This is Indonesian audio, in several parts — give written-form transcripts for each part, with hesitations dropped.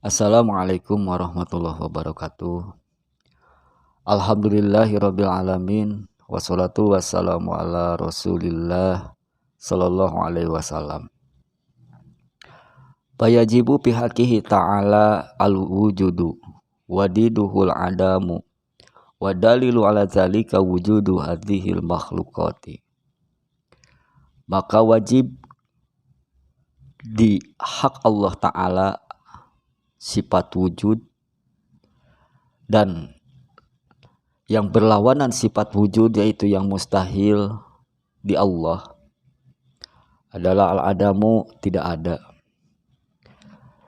Assalamualaikum warahmatullahi wabarakatuh. Alhamdulillahirabbil alamin wassalatu wassalamu ala Rasulillah sallallahu alaihi wasallam. Fayajibu bihaqihi ta'ala al-wujudu wadiduhul adamu wa dalilu ala zalika wujudu hadhil makhluqati. Maka wajib di hak Allah Ta'ala sifat wujud, dan yang berlawanan sifat wujud yaitu yang mustahil di Allah adalah al-adamu, tidak ada.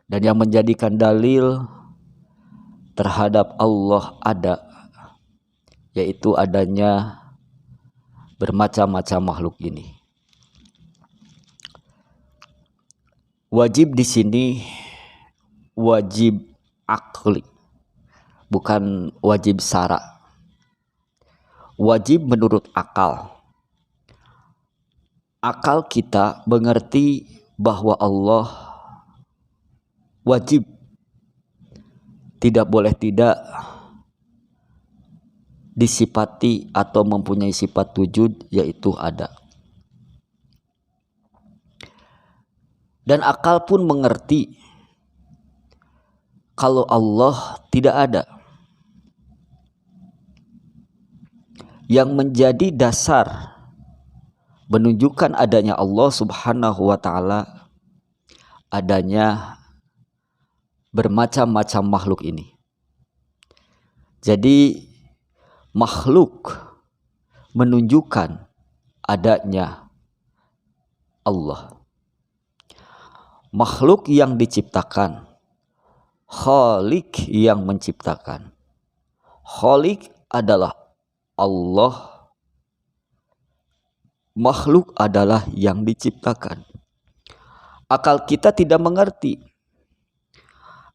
Dan yang menjadikan dalil terhadap Allah ada yaitu adanya bermacam-macam makhluk ini. Wajib di sini wajib akli, bukan wajib syara. Wajib menurut akal. Akal kita mengerti bahwa Allah wajib, tidak boleh tidak disifati atau mempunyai sifat wujud, yaitu ada. Dan akal pun mengerti kalau Allah tidak ada. Yang menjadi dasar menunjukkan adanya Allah Subhanahu wa ta'ala adanya bermacam-macam makhluk ini. Jadi makhluk menunjukkan adanya Allah. Makhluk yang diciptakan, Khalik yang menciptakan. Khalik adalah Allah, makhluk adalah yang diciptakan. Akal kita tidak mengerti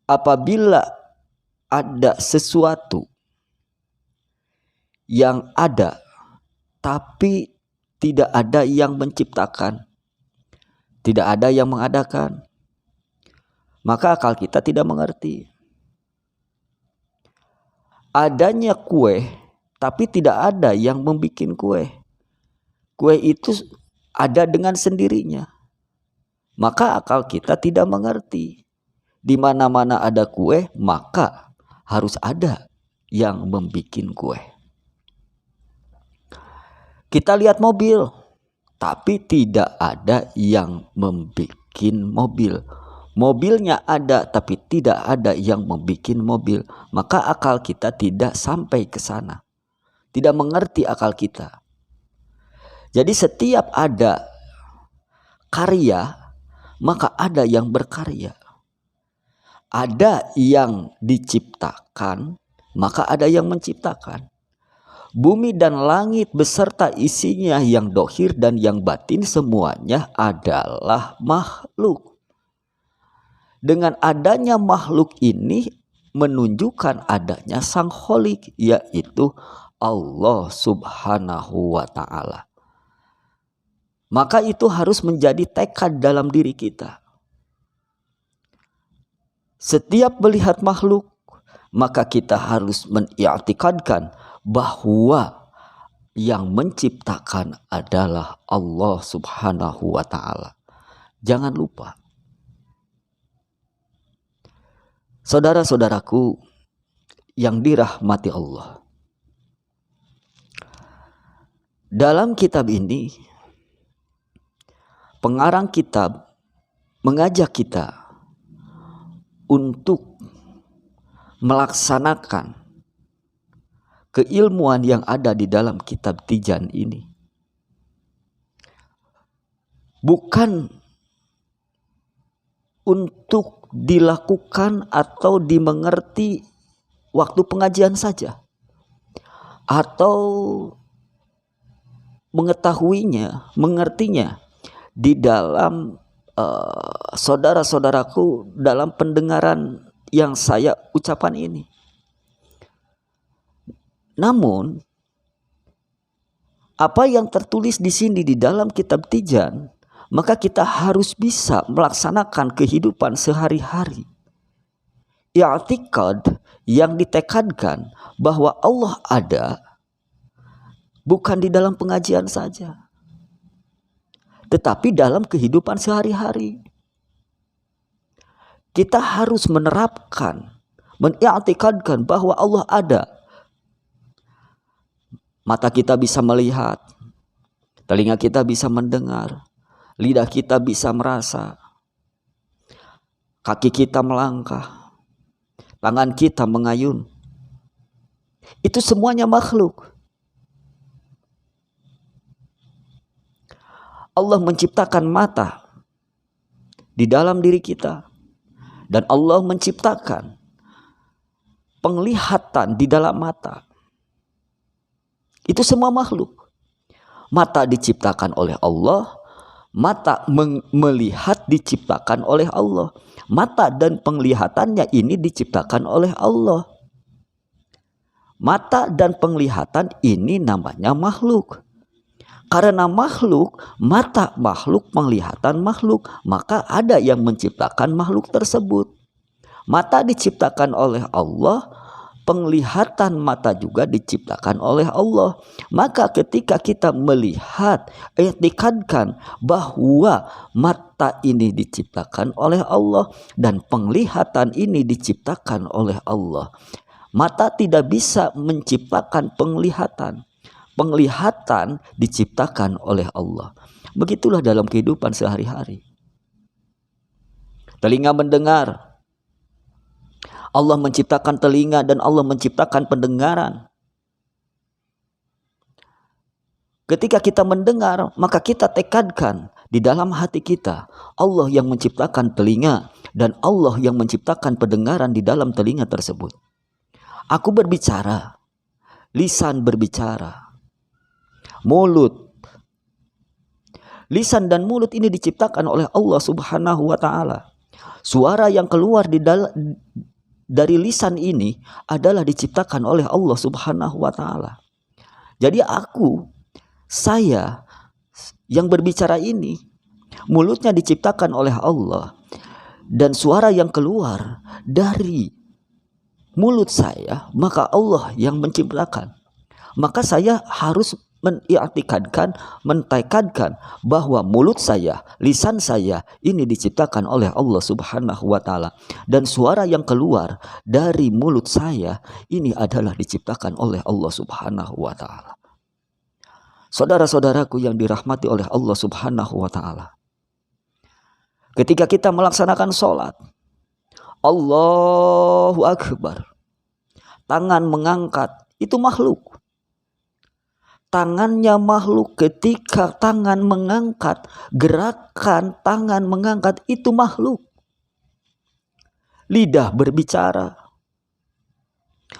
apabila ada sesuatu yang ada tapi tidak ada yang menciptakan, tidak ada yang mengadakan, maka akal kita tidak mengerti. Adanya kue tapi tidak ada yang membuat kue. Kue itu ada dengan sendirinya. Maka akal kita tidak mengerti. Di mana-mana ada kue, maka harus ada yang membuat kue. Kita lihat mobil, tapi tidak ada yang membuat mobil. Mobilnya ada, tapi tidak ada yang membuat mobil. Maka akal kita tidak sampai ke sana. Tidak mengerti akal kita. Jadi setiap ada karya, maka ada yang berkarya. Ada yang diciptakan, maka ada yang menciptakan. Bumi dan langit beserta isinya yang dohir dan yang batin semuanya adalah makhluk. Dengan adanya makhluk ini menunjukkan adanya sang Khalik, yaitu Allah Subhanahu wa ta'ala. Maka itu harus menjadi tekad dalam diri kita. Setiap melihat makhluk, maka kita harus mengi'tikadkan bahwa yang menciptakan adalah Allah Subhanahu wa ta'ala. Jangan lupa. Saudara-saudaraku yang dirahmati Allah, dalam kitab ini pengarang kitab mengajak kita untuk melaksanakan keilmuan yang ada di dalam kitab Tijan ini. Bukan untuk dilakukan atau dimengerti waktu pengajian saja, atau mengetahuinya, mengertinya di dalam saudara-saudaraku dalam pendengaran yang saya ucapan ini. Namun apa yang tertulis di sini di dalam kitab Tijan, maka kita harus bisa melaksanakan kehidupan sehari-hari. i'tikad yang ditekadkan bahwa Allah ada bukan di dalam pengajian saja, tetapi dalam kehidupan sehari-hari. Kita harus menerapkan, mengiktikadkan bahwa Allah ada. Mata kita bisa melihat, telinga kita bisa mendengar, lidah kita bisa merasa, kaki kita melangkah, tangan kita mengayun. Itu semuanya makhluk. Allah menciptakan mata di dalam diri kita, dan Allah menciptakan penglihatan di dalam mata. Itu semua makhluk. Mata diciptakan oleh Allah, mata melihat diciptakan oleh Allah. Mata dan penglihatannya ini diciptakan oleh Allah. Mata dan penglihatan ini namanya makhluk. Karena makhluk, mata makhluk, penglihatan makhluk, maka ada yang menciptakan makhluk tersebut. Mata diciptakan oleh Allah, penglihatan mata juga diciptakan oleh Allah. Maka ketika kita melihat, i'tikadkan bahwa mata ini diciptakan oleh Allah dan penglihatan ini diciptakan oleh Allah. Mata tidak bisa menciptakan penglihatan. Penglihatan diciptakan oleh Allah. Begitulah dalam kehidupan sehari-hari. Telinga mendengar, Allah menciptakan telinga dan Allah menciptakan pendengaran. Ketika kita mendengar, maka kita tekadkan di dalam hati kita, Allah yang menciptakan telinga dan Allah yang menciptakan pendengaran di dalam telinga tersebut. Aku berbicara, lisan berbicara, mulut. Lisan dan mulut ini diciptakan oleh Allah Subhanahu wa taala. Suara yang keluar dari lisan ini adalah diciptakan oleh Allah Subhanahu wa taala. Jadi saya yang berbicara ini, mulutnya diciptakan oleh Allah, dan suara yang keluar dari mulut saya, maka Allah yang menciptakan. Maka saya harus mengiktikadkan, mentekadkan bahwa mulut saya, lisan saya ini diciptakan oleh Allah Subhanahu wa taala, dan suara yang keluar dari mulut saya ini adalah diciptakan oleh Allah Subhanahu wa taala. Saudara-saudaraku yang dirahmati oleh Allah Subhanahu wa taala, ketika kita melaksanakan sholat, Allahu Akbar, tangan mengangkat, itu makhluk. Tangannya makhluk. Ketika tangan mengangkat, gerakan tangan mengangkat itu makhluk. Lidah berbicara,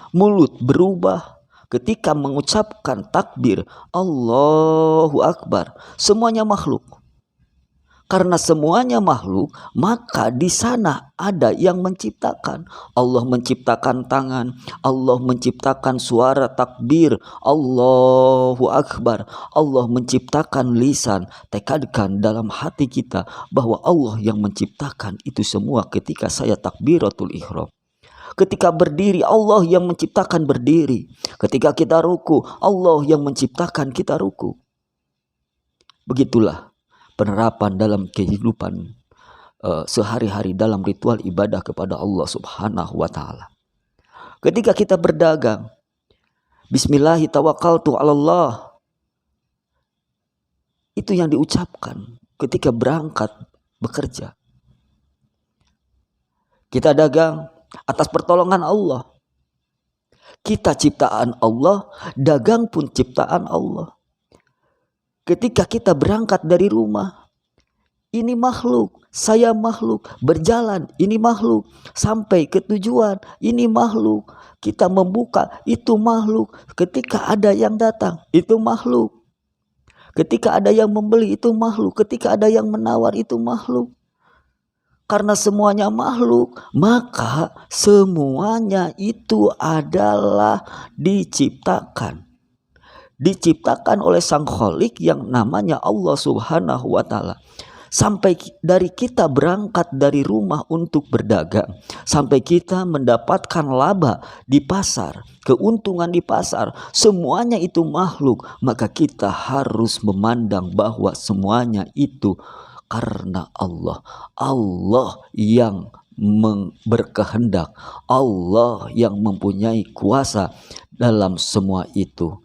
mulut berubah ketika mengucapkan takbir Allahu Akbar. Semuanya makhluk. Karena semuanya makhluk, maka di sana ada yang menciptakan. Allah menciptakan tangan, Allah menciptakan suara takbir Allahu Akbar, Allah menciptakan lisan. Tekadkan dalam hati kita bahwa Allah yang menciptakan itu semua ketika saya takbiratul ihram. Ketika berdiri, Allah yang menciptakan berdiri. Ketika kita ruku, Allah yang menciptakan kita ruku. Begitulah penerapan dalam kehidupan sehari-hari dalam ritual ibadah kepada Allah Subhanahu wa taala. Ketika kita berdagang, bismillahi tawakkaltu 'alallah. Itu yang diucapkan ketika berangkat bekerja. Kita dagang atas pertolongan Allah. Kita ciptaan Allah, dagang pun ciptaan Allah. Ketika kita berangkat dari rumah, ini makhluk, saya makhluk, berjalan, ini makhluk, sampai ke tujuan, ini makhluk, kita membuka, itu makhluk, ketika ada yang datang, itu makhluk, ketika ada yang membeli, itu makhluk, ketika ada yang menawar, itu makhluk. Karena semuanya makhluk, maka semuanya itu adalah diciptakan oleh Sang Khalik yang namanya Allah Subhanahu wa taala. Sampai dari kita berangkat dari rumah untuk berdagang, sampai kita mendapatkan laba di pasar, keuntungan di pasar, semuanya itu makhluk. Maka kita harus memandang bahwa semuanya itu karena Allah. Allah yang berkehendak, Allah yang mempunyai kuasa dalam semua itu.